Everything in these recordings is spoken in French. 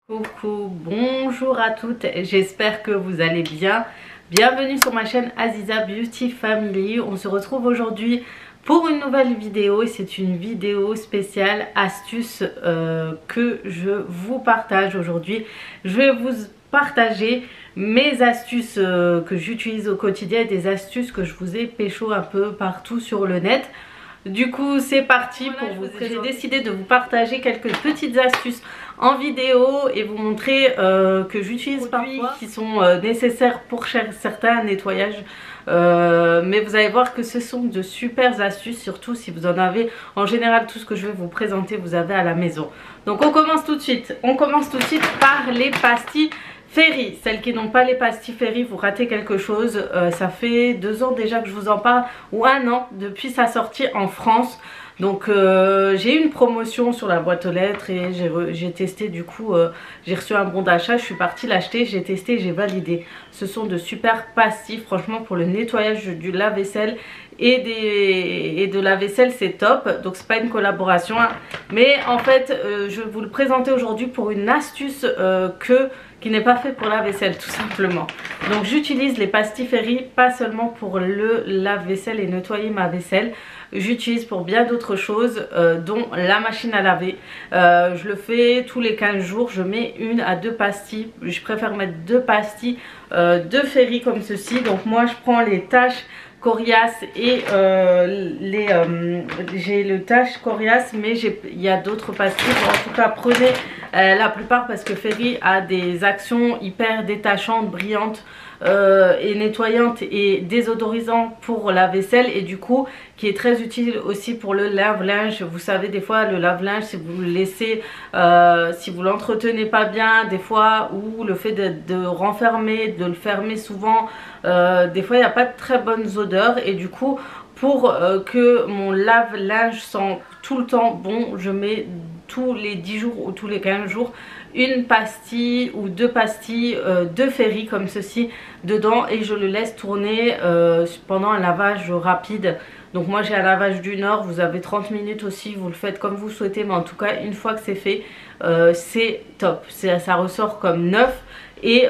Coucou, bonjour à toutes, j'espère que vous allez bien. Bienvenue sur ma chaîne Aziza Beauty Family. On se retrouve aujourd'hui pour une nouvelle vidéo et c'est une vidéo spéciale astuce que je vous partage aujourd'hui. Je vais vous partager mes astuces que j'utilise au quotidien et des astuces que je vous ai pécho un peu partout sur le net. Du coup c'est parti pour vous présenter. J'ai décidé de vous partager quelques petites astuces en vidéo et vous montrer que j'utilise parfois qui sont nécessaires pour certains nettoyages. Mais vous allez voir que ce sont de super astuces, surtout si vous en avez. En général tout ce que je vais vous présenter vous avez à la maison. Donc on commence tout de suite. On commence tout de suite par les pastilles Fairy. Celles qui n'ont pas les pastilles Fairy, vous ratez quelque chose. Ça fait 2 ans déjà que je vous en parle, ou 1 an depuis sa sortie en France. Donc j'ai eu une promotion sur la boîte aux lettres et j'ai testé, du coup j'ai reçu un bon d'achat, je suis partie l'acheter, j'ai testé, j'ai validé. Ce sont de super pastilles, franchement pour le nettoyage du lave-vaisselle et de la vaisselle c'est top. Donc c'est pas une collaboration hein. Mais en fait je vais vous le présenter aujourd'hui pour une astuce qui n'est pas fait pour la vaisselle tout simplement. Donc j'utilise les pastilles Fairy pas seulement pour le lave-vaisselle et nettoyer ma vaisselle. J'utilise pour bien d'autres choses dont la machine à laver. Je le fais tous les 15 jours, je mets 1 à 2 pastilles. Je préfère mettre 2 pastilles de Fairy comme ceci. Donc moi je prends les taches coriaces et j'ai le tache coriace, mais il y a d'autres pastilles. Bon, en tout cas prenez la plupart parce que Fairy a des actions hyper détachantes, brillantes et nettoyantes et désodorisantes pour la vaisselle, et du coup qui est très utile aussi pour le lave-linge. Vous savez, des fois le lave-linge, si vous le laissez, si vous l'entretenez pas bien, des fois, ou le fait de renfermer, de le fermer souvent, des fois il n'y a pas de très bonnes odeurs, et du coup pour que mon lave-linge sent tout le temps bon, je mets tous les 10 jours ou tous les 15 jours 1 pastille ou 2 pastilles de Fairy comme ceci dedans, et je le laisse tourner pendant un lavage rapide. Donc moi j'ai un lavage d'1 heure, vous avez 30 minutes aussi, vous le faites comme vous souhaitez, mais en tout cas une fois que c'est fait c'est top, ça ressort comme neuf. Et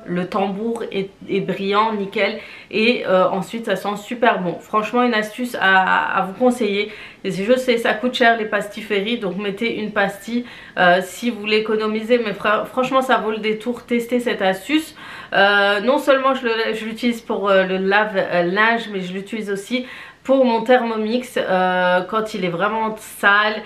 le tambour est brillant, nickel, et ensuite ça sent super bon. Franchement une astuce à vous conseiller. Et je sais ça coûte cher les pastilles Fairy, donc mettez 1 pastille si vous l'économisez, mais franchement ça vaut le détour. Testez cette astuce. Non seulement je l'utilise pour le lave-linge, mais je l'utilise aussi pour mon Thermomix quand il est vraiment sale,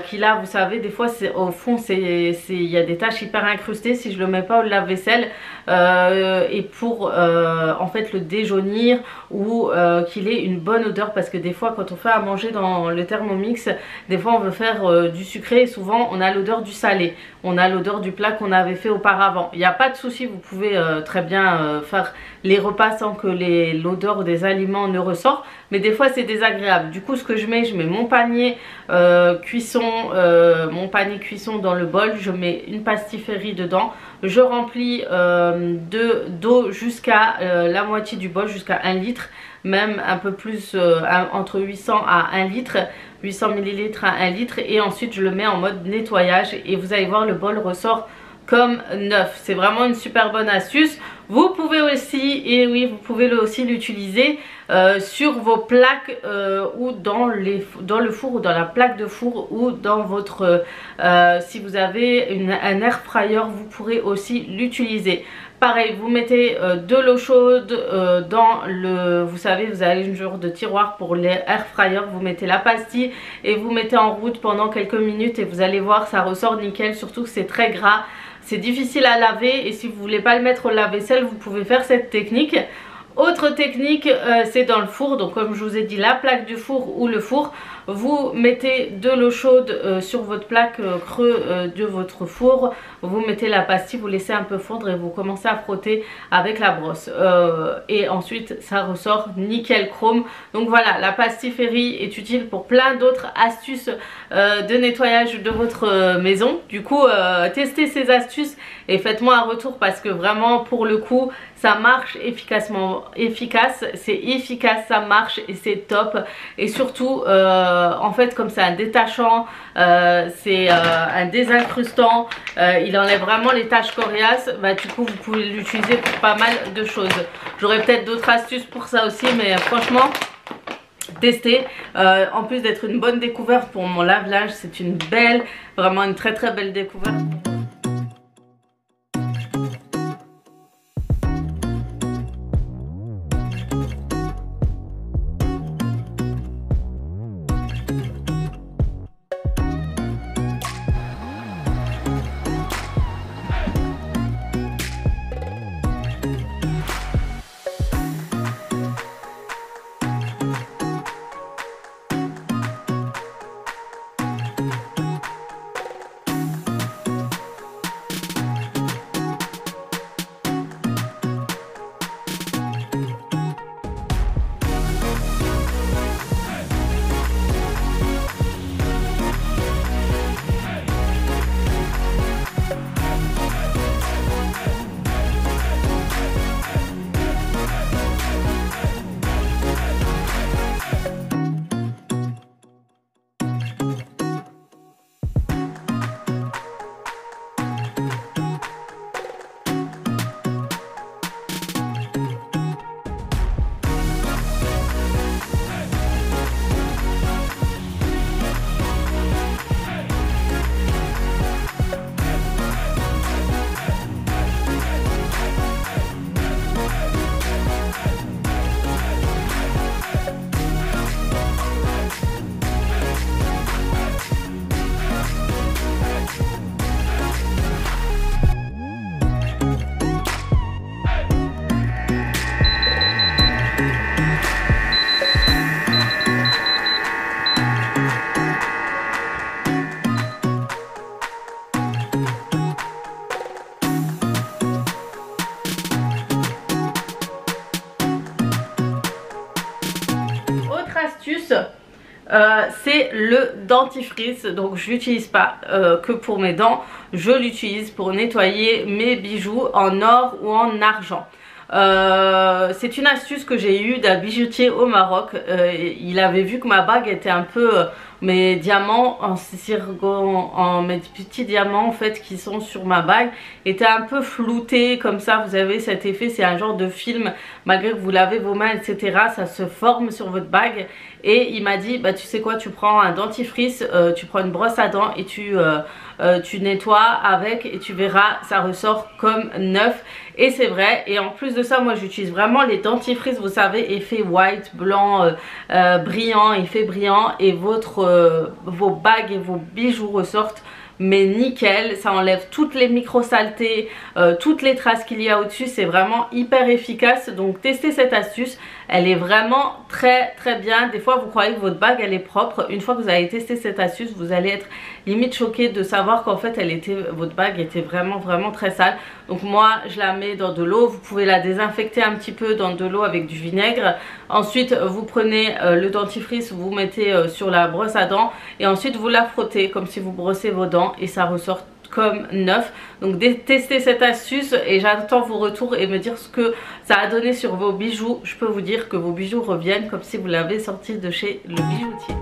qu'il a, vous savez, des fois au fond il y a des taches hyper incrustées si je le mets pas au lave-vaisselle, et pour en fait le déjaunir, ou qu'il ait une bonne odeur, parce que des fois quand on fait à manger dans le Thermomix, des fois on veut faire du sucré et souvent on a l'odeur du salé, on a l'odeur du plat qu'on avait fait auparavant. Il n'y a pas de souci, vous pouvez très bien faire les repas sans que l'odeur des aliments ne ressort, mais des fois c'est désagréable. Du coup ce que je mets mon panier cuisson, dans le bol, je mets 1 pastille Fairy dedans, je remplis d'eau jusqu'à la moitié du bol, jusqu'à 1 litre, même un peu plus, entre 800 à 1 litre, 800 ml à 1 litre, et ensuite je le mets en mode nettoyage et vous allez voir le bol ressort comme neuf. C'est vraiment une super bonne astuce. Vous pouvez aussi, et oui vous pouvez aussi l'utiliser sur vos plaques ou dans le four, ou dans la plaque de four, ou dans votre si vous avez un air fryer, vous pourrez aussi l'utiliser. Pareil, vous mettez de l'eau chaude dans vous savez, vous avez une genre de tiroir pour les air fryer, vous mettez la pastille et vous mettez en route pendant quelques minutes, et vous allez voir ça ressort nickel, surtout que c'est très gras. C'est difficile à laver, et si vous voulez pas le mettre au lave-vaisselle, vous pouvez faire cette technique. Autre technique, c'est dans le four. Donc comme je vous ai dit, la plaque du four ou le four, vous mettez de l'eau chaude sur votre plaque creux de votre four, vous mettez la pastille, vous laissez un peu fondre et vous commencez à frotter avec la brosse, et ensuite ça ressort nickel chrome. Donc voilà, la pastille Fairy est utile pour plein d'autres astuces de nettoyage de votre maison. Du coup testez ces astuces et faites-moi un retour, parce que vraiment pour le coup ça marche efficace, c'est efficace, ça marche et c'est top. Et surtout en fait comme c'est un détachant, c'est un désincrustant, il enlève vraiment les taches coriaces. Bah du coup vous pouvez l'utiliser pour pas mal de choses. J'aurais peut-être d'autres astuces pour ça aussi, mais franchement tester. En plus d'être une bonne découverte pour mon lave-linge, c'est une belle, vraiment une très belle découverte. C'est le dentifrice. Donc je l'utilise pas que pour mes dents, je l'utilise pour nettoyer mes bijoux en or ou en argent. C'est une astuce que j'ai eue d'un bijoutier au Maroc. Il avait vu que ma bague était un peu mes diamants mes petits diamants en fait qui sont sur ma bague étaient un peu floutés comme ça. Vous avez cet effet, c'est un genre de film, malgré que vous lavez vos mains etc, ça se forme sur votre bague. Et il m'a dit bah tu sais quoi, tu prends un dentifrice, tu prends une brosse à dents et tu nettoies avec et tu verras, ça ressort comme neuf. Et c'est vrai. Et en plus de ça, moi j'utilise vraiment les dentifrices, vous savez, effet white, blanc, brillant, effet brillant, et vos bagues et vos bijoux ressortent mais nickel. Ça enlève toutes les micro saletés, toutes les traces qu'il y a au dessus. C'est vraiment hyper efficace, donc testez cette astuce, elle est vraiment très bien. Des fois vous croyez que votre bague elle est propre, une fois que vous avez testé cette astuce vous allez être limite choqué de savoir qu'en fait votre bague était vraiment très sale. Donc moi je la mets dans de l'eau, vous pouvez la désinfecter un petit peu dans de l'eau avec du vinaigre. Ensuite vous prenez le dentifrice, vous mettez sur la brosse à dents et ensuite vous la frottez comme si vous brossez vos dents et ça ressort comme neuf. Donc testez cette astuce et j'attends vos retours et me dire ce que ça a donné sur vos bijoux. Je peux vous dire que vos bijoux reviennent comme si vous l'avez sorti de chez le bijoutier.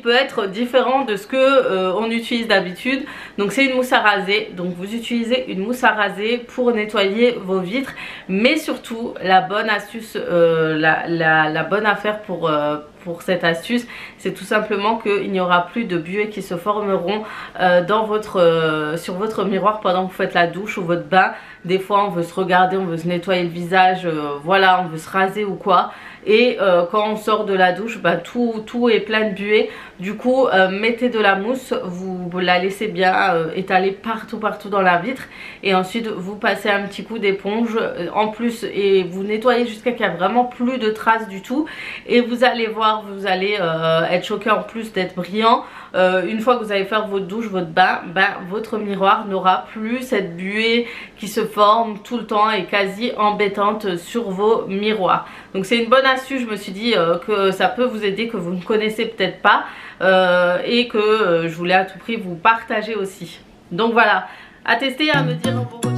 Peut être différent de ce que on utilise d'habitude. Donc c'est une mousse à raser, donc vous utilisez une mousse à raser pour nettoyer vos vitres, mais surtout la bonne astuce, la bonne affaire pour cette astuce, c'est tout simplement qu'il n'y aura plus de buées qui se formeront sur votre miroir pendant que vous faites la douche ou votre bain. Des fois on veut se regarder, on veut se nettoyer le visage, voilà, on veut se raser ou quoi. et quand on sort de la douche, bah, tout est plein de buée. Du coup mettez de la mousse, vous la laissez bien étaler partout dans la vitre, et ensuite vous passez un petit coup d'éponge en plus et vous nettoyez jusqu'à qu'il n'y a vraiment plus de traces du tout, et vous allez voir, vous allez être choqué en plus d'être brillant. Une fois que vous allez faire votre douche, votre bain, votre miroir n'aura plus cette buée qui se forme tout le temps et quasi embêtante sur vos miroirs. Donc c'est une bonne astuce, je me suis dit que ça peut vous aider, que vous ne connaissez peut-être pas, et que je voulais à tout prix vous partager aussi. Donc voilà, à tester, à me dire vos retours.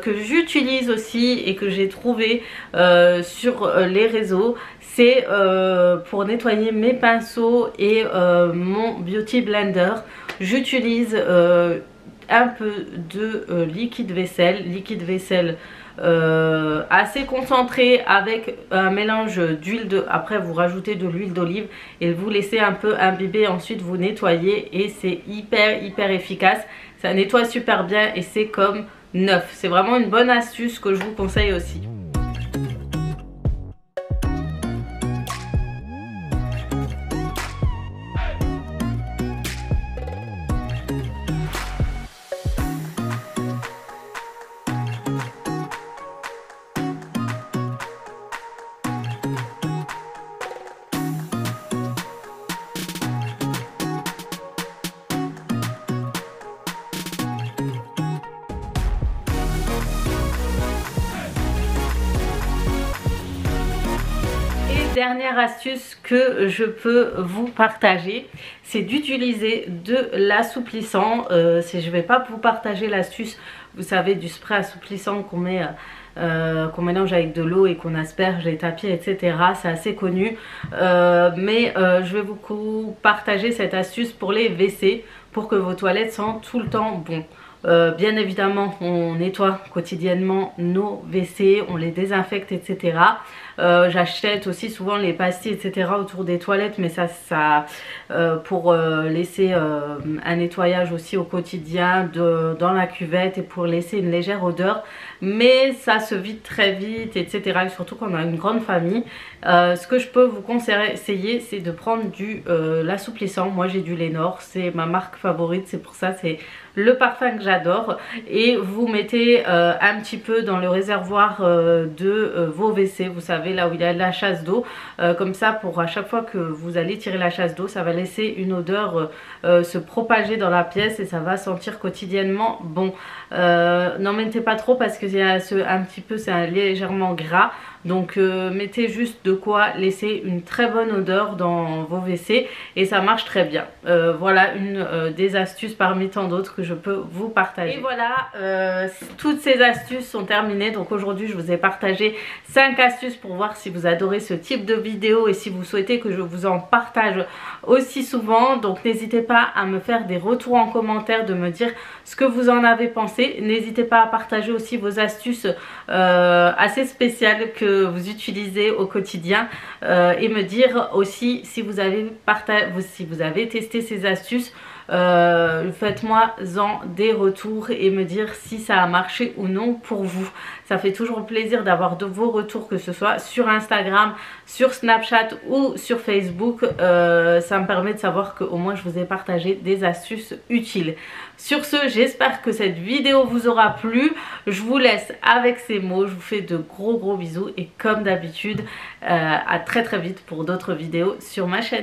Que j'utilise aussi et que j'ai trouvé sur les réseaux, c'est pour nettoyer mes pinceaux et mon beauty blender. J'utilise un peu de liquide vaisselle assez concentré avec un mélange d'huile après vous rajoutez de l'huile d'olive et vous laissez un peu imbiber, ensuite vous nettoyez et c'est hyper efficace, ça nettoie super bien et c'est comme neuf. C'est vraiment une bonne astuce que je vous conseille aussi. Dernière astuce que je peux vous partager, c'est d'utiliser de l'assouplissant. Je ne vais pas vous partager l'astuce, vous savez, du spray assouplissant qu'on met qu'on mélange avec de l'eau et qu'on asperge les tapis, etc. C'est assez connu, mais je vais vous partager cette astuce pour les WC, pour que vos toilettes sentent tout le temps bon. Bien évidemment, on nettoie quotidiennement nos WC, on les désinfecte, etc. J'achète aussi souvent les pastilles, etc. autour des toilettes, mais ça pour laisser un nettoyage aussi au quotidien dans la cuvette et pour laisser une légère odeur, mais ça se vide très vite, etc. Et surtout quand on a une grande famille. Ce que je peux vous conseiller, c'est de prendre du l'assouplissant. Moi j'ai du Lénore, c'est ma marque favorite, c'est pour ça, c'est le parfum que j'adore, et vous mettez un petit peu dans le réservoir de vos WC, vous savez, là où il y a de la chasse d'eau, comme ça pour à chaque fois que vous allez tirer la chasse d'eau, ça va laisser une odeur se propager dans la pièce et ça va sentir quotidiennement bon. N'en mettez pas trop parce que c'est un petit peu, c'est légèrement gras, donc mettez juste de quoi laisser une très bonne odeur dans vos WC et ça marche très bien. Voilà une des astuces parmi tant d'autres que je peux vous partager. Et voilà, toutes ces astuces sont terminées. Donc aujourd'hui je vous ai partagé 5 astuces pour voir si vous adorez ce type de vidéo et si vous souhaitez que je vous en partage aussi souvent. Donc n'hésitez pas à me faire des retours en commentaire, de me dire ce que vous en avez pensé. N'hésitez pas à partager aussi vos astuces assez spéciales que vous utilisez au quotidien, et me dire aussi si vous avez testé ces astuces. Faites-moi-en des retours et me dire si ça a marché ou non pour vous. Ça fait toujours plaisir d'avoir de vos retours, que ce soit sur Instagram, sur Snapchat ou sur Facebook. Ça me permet de savoir qu'au moins je vous ai partagé des astuces utiles. Sur ce, j'espère que cette vidéo vous aura plu. Je vous laisse avec ces mots. Je vous fais de gros bisous et comme d'habitude, à très vite pour d'autres vidéos sur ma chaîne.